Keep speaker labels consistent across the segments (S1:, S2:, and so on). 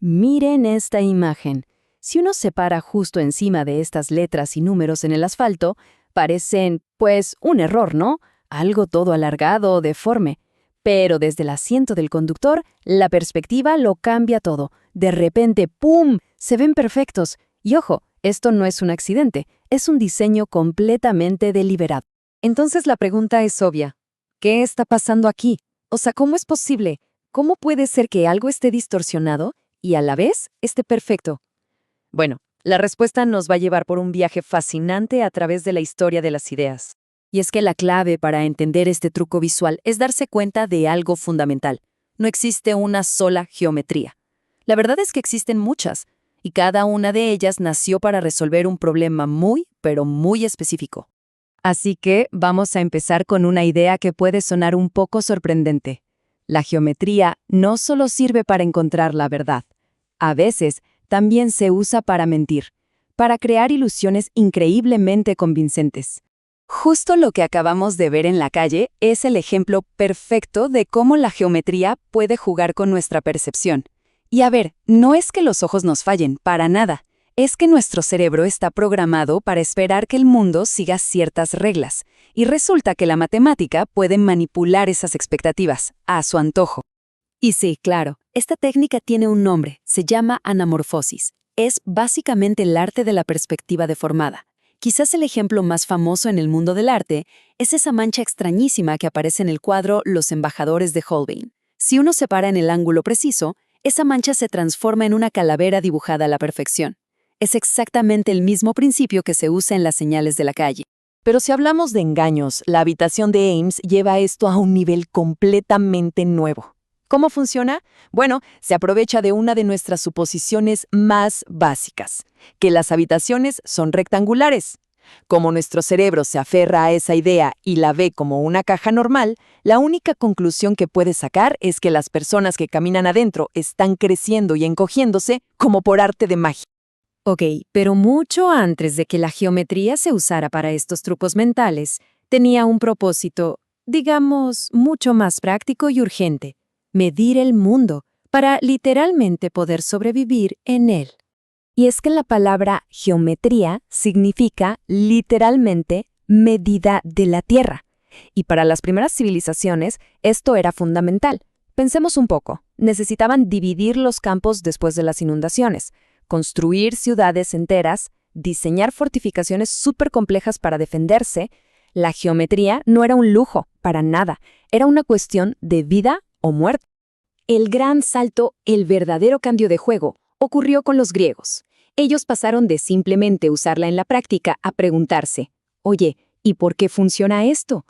S1: Miren esta imagen. Si uno se para justo encima de estas letras y números en el asfalto, parecen, pues, un error, ¿no? Algo todo alargado o deforme. Pero desde el asiento del conductor, la perspectiva lo cambia todo. De repente, ¡pum!, se ven perfectos. Y ojo, esto no es un accidente, es un diseño completamente deliberado.
S2: Entonces la pregunta es obvia. ¿Qué está pasando aquí? O sea, ¿cómo es posible? ¿Cómo puede ser que algo esté distorsionado y a la vez esté perfecto? Bueno, la respuesta nos va a llevar por un viaje fascinante a través de la historia de las ideas.
S1: Y es que la clave para entender este truco visual es darse cuenta de algo fundamental. No existe una sola geometría. La verdad es que existen muchas, y cada una de ellas nació para resolver un problema muy, pero muy específico.
S2: Así que vamos a empezar con una idea que puede sonar un poco sorprendente. La geometría no solo sirve para encontrar la verdad. A veces también se usa para mentir, para crear ilusiones increíblemente convincentes. Justo lo que acabamos de ver en la calle es el ejemplo perfecto de cómo la geometría puede jugar con nuestra percepción. Y a ver, no es que los ojos nos fallen, para nada. Es que nuestro cerebro está programado para esperar que el mundo siga ciertas reglas. Y resulta que la matemática puede manipular esas expectativas, a su antojo.
S1: Y sí, claro, esta técnica tiene un nombre, se llama anamorfosis. Es básicamente el arte de la perspectiva deformada. Quizás el ejemplo más famoso en el mundo del arte es esa mancha extrañísima que aparece en el cuadro Los embajadores de Holbein. Si uno se para en el ángulo preciso, esa mancha se transforma en una calavera dibujada a la perfección. Es exactamente el mismo principio que se usa en las señales de la calle.
S2: Pero si hablamos de engaños, la habitación de Ames lleva esto a un nivel completamente nuevo. ¿Cómo funciona? Bueno, se aprovecha de una de nuestras suposiciones más básicas, que las habitaciones son rectangulares. Como nuestro cerebro se aferra a esa idea y la ve como una caja normal, la única conclusión que puede sacar es que las personas que caminan adentro están creciendo y encogiéndose como por arte de magia.
S1: Ok, pero mucho antes de que la geometría se usara para estos trucos mentales, tenía un propósito, digamos, mucho más práctico y urgente: medir el mundo, para literalmente poder sobrevivir en él.
S2: Y es que la palabra geometría significa literalmente medida de la Tierra. Y para las primeras civilizaciones esto era fundamental. Pensemos un poco. Necesitaban dividir los campos después de las inundaciones, construir ciudades enteras, diseñar fortificaciones súper complejas para defenderse. La geometría no era un lujo, para nada. Era una cuestión de vida o muerte. El gran salto, el verdadero cambio de juego, ocurrió con los griegos. Ellos pasaron de simplemente usarla en la práctica a preguntarse, oye, ¿y por qué funciona esto?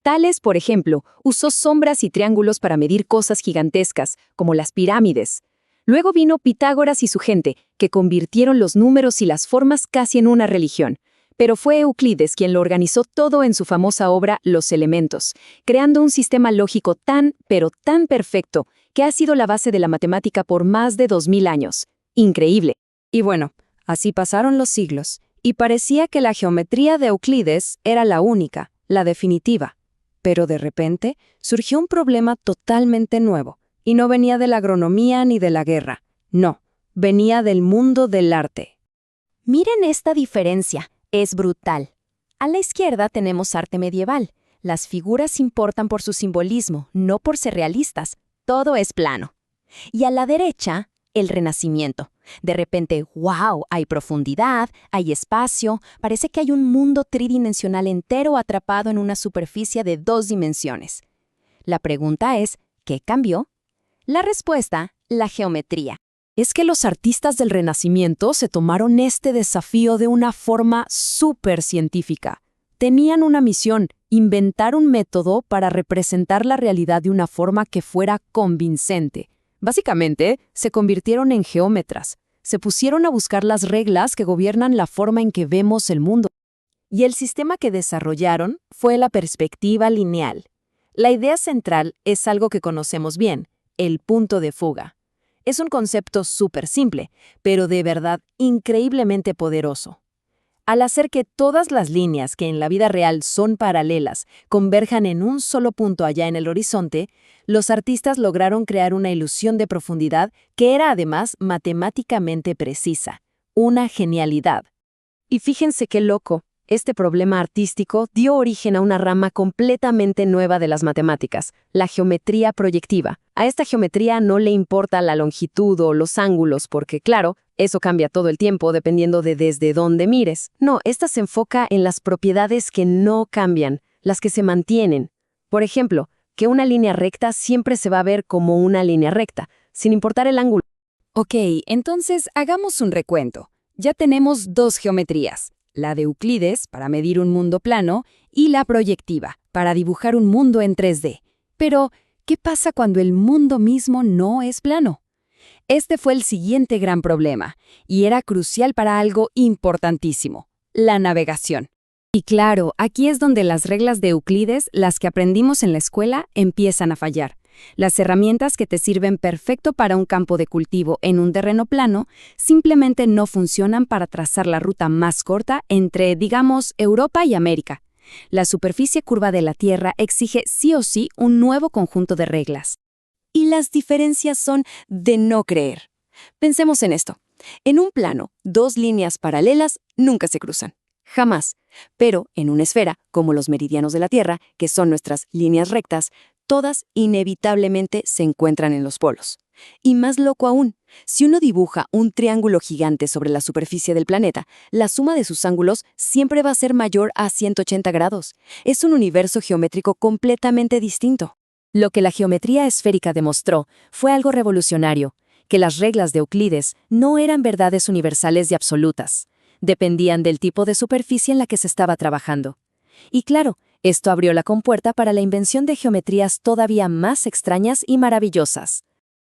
S2: Tales, por ejemplo, usó sombras y triángulos para medir cosas gigantescas, como las pirámides. Luego vino Pitágoras y su gente, que convirtieron los números y las formas casi en una religión. Pero fue Euclides quien lo organizó todo en su famosa obra Los Elementos, creando un sistema lógico tan, pero tan perfecto, que ha sido la base de la matemática por más de 2000 años. Increíble.
S1: Y bueno, así pasaron los siglos, y parecía que la geometría de Euclides era la única, la definitiva. Pero de repente surgió un problema totalmente nuevo, y no venía de la agronomía ni de la guerra. No, venía del mundo del arte.
S3: Miren esta diferencia, es brutal. A la izquierda tenemos arte medieval. Las figuras importan por su simbolismo, no por ser realistas. Todo es plano. Y a la derecha, el Renacimiento. De repente, ¡wow!, hay profundidad, hay espacio, parece que hay un mundo tridimensional entero atrapado en una superficie de 2 dimensiones. La pregunta es, ¿qué cambió? La respuesta, la geometría.
S1: Es que los artistas del Renacimiento se tomaron este desafío de una forma súper científica. Tenían una misión: inventar un método para representar la realidad de una forma que fuera convincente. Básicamente, se convirtieron en geómetras. Se pusieron a buscar las reglas que gobiernan la forma en que vemos el mundo. Y el sistema que desarrollaron fue la perspectiva lineal. La idea central es algo que conocemos bien: el punto de fuga. Es un concepto súper simple, pero de verdad increíblemente poderoso. Al hacer que todas las líneas que en la vida real son paralelas converjan en un solo punto allá en el horizonte, los artistas lograron crear una ilusión de profundidad que era además matemáticamente precisa. Una genialidad. Y fíjense qué loco, este problema artístico dio origen a una rama completamente nueva de las matemáticas, la geometría proyectiva. A esta geometría no le importa la longitud o los ángulos porque, claro, eso cambia todo el tiempo dependiendo de desde dónde mires. No, esta se enfoca en las propiedades que no cambian, las que se mantienen. Por ejemplo, que una línea recta siempre se va a ver como una línea recta, sin importar el ángulo.
S2: Ok, entonces hagamos un recuento. Ya tenemos dos geometrías, la de Euclides para medir un mundo plano y la proyectiva para dibujar un mundo en 3D. Pero, ¿qué pasa cuando el mundo mismo no es plano? Este fue el siguiente gran problema, y era crucial para algo importantísimo, la navegación. Y claro, aquí es donde las reglas de Euclides, las que aprendimos en la escuela, empiezan a fallar. Las herramientas que te sirven perfecto para un campo de cultivo en un terreno plano simplemente no funcionan para trazar la ruta más corta entre, digamos, Europa y América. La superficie curva de la Tierra exige sí o sí un nuevo conjunto de reglas.
S1: Y las diferencias son de no creer. Pensemos en esto. En un plano, dos líneas paralelas nunca se cruzan. Jamás. Pero en una esfera, como los meridianos de la Tierra, que son nuestras líneas rectas, todas inevitablemente se encuentran en los polos. Y más loco aún, si uno dibuja un triángulo gigante sobre la superficie del planeta, la suma de sus ángulos siempre va a ser mayor a 180 grados. Es un universo geométrico completamente distinto. Lo que la geometría esférica demostró fue algo revolucionario, que las reglas de Euclides no eran verdades universales y absolutas. Dependían del tipo de superficie en la que se estaba trabajando. Y claro, esto abrió la compuerta para la invención de geometrías todavía más extrañas y maravillosas.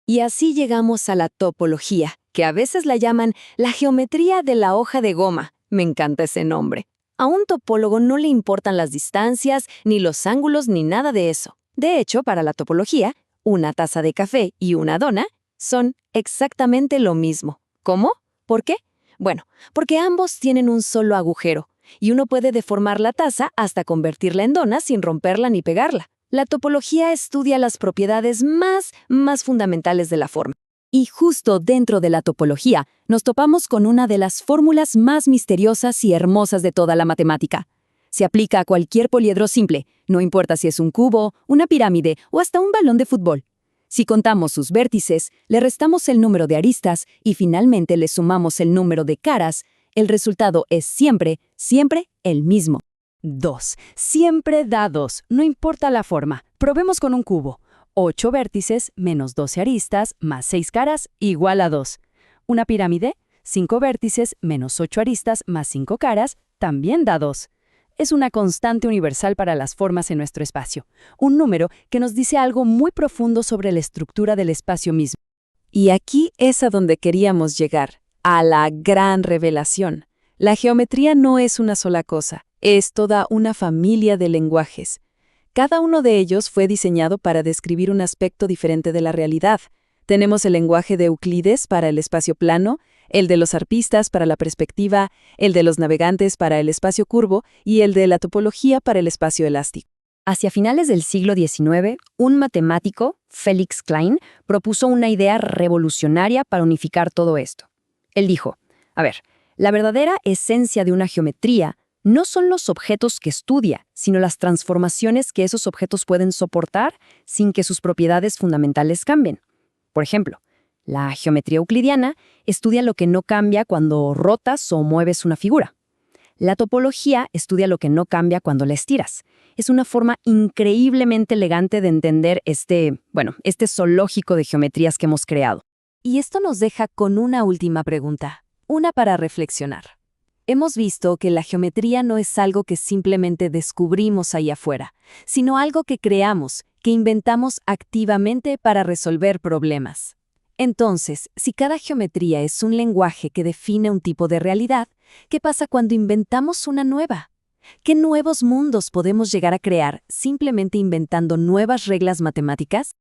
S1: Y así llegamos a la topología, que a veces la llaman la geometría de la hoja de goma. Me encanta ese nombre. A un topólogo no le importan las distancias, ni los ángulos, ni nada de eso. De hecho, para la topología, una taza de café y una dona son exactamente lo mismo. ¿Cómo? ¿Por qué? Bueno, porque ambos tienen un solo agujero, y uno puede deformar la taza hasta convertirla en dona sin romperla ni pegarla. La topología estudia las propiedades más fundamentales de la forma. Y justo dentro de la topología nos topamos con una de las fórmulas más misteriosas y hermosas de toda la matemática. Se aplica a cualquier poliedro simple, no importa si es un cubo, una pirámide o hasta un balón de fútbol. Si contamos sus vértices, le restamos el número de aristas y finalmente le sumamos el número de caras, el resultado es siempre el mismo. 2. Siempre da 2, no importa la forma. Probemos con un cubo. 8 vértices menos 12 aristas más 6 caras igual a 2. Una pirámide, 5 vértices menos 8 aristas más 5 caras también da 2. Es una constante universal para las formas en nuestro espacio, un número que nos dice algo muy profundo sobre la estructura del espacio mismo. Y aquí es a donde queríamos llegar, a la gran revelación. La geometría no es una sola cosa, es toda una familia de lenguajes. Cada uno de ellos fue diseñado para describir un aspecto diferente de la realidad. Tenemos el lenguaje de Euclides para el espacio plano, el de los arpistas para la perspectiva, el de los navegantes para el espacio curvo y el de la topología para el espacio elástico. Hacia finales del siglo XIX, un matemático, Felix Klein, propuso una idea revolucionaria para unificar todo esto. Él dijo, la verdadera esencia de una geometría no son los objetos que estudia, sino las transformaciones que esos objetos pueden soportar sin que sus propiedades fundamentales cambien. Por ejemplo, la geometría euclidiana estudia lo que no cambia cuando rotas o mueves una figura. La topología estudia lo que no cambia cuando la estiras. Es una forma increíblemente elegante de entender este zoológico de geometrías que hemos creado. Y esto nos deja con una última pregunta, una para reflexionar. Hemos visto que la geometría no es algo que simplemente descubrimos ahí afuera, sino algo que creamos, que inventamos activamente para resolver problemas. Entonces, si cada geometría es un lenguaje que define un tipo de realidad, ¿qué pasa cuando inventamos una nueva? ¿Qué nuevos mundos podemos llegar a crear simplemente inventando nuevas reglas matemáticas?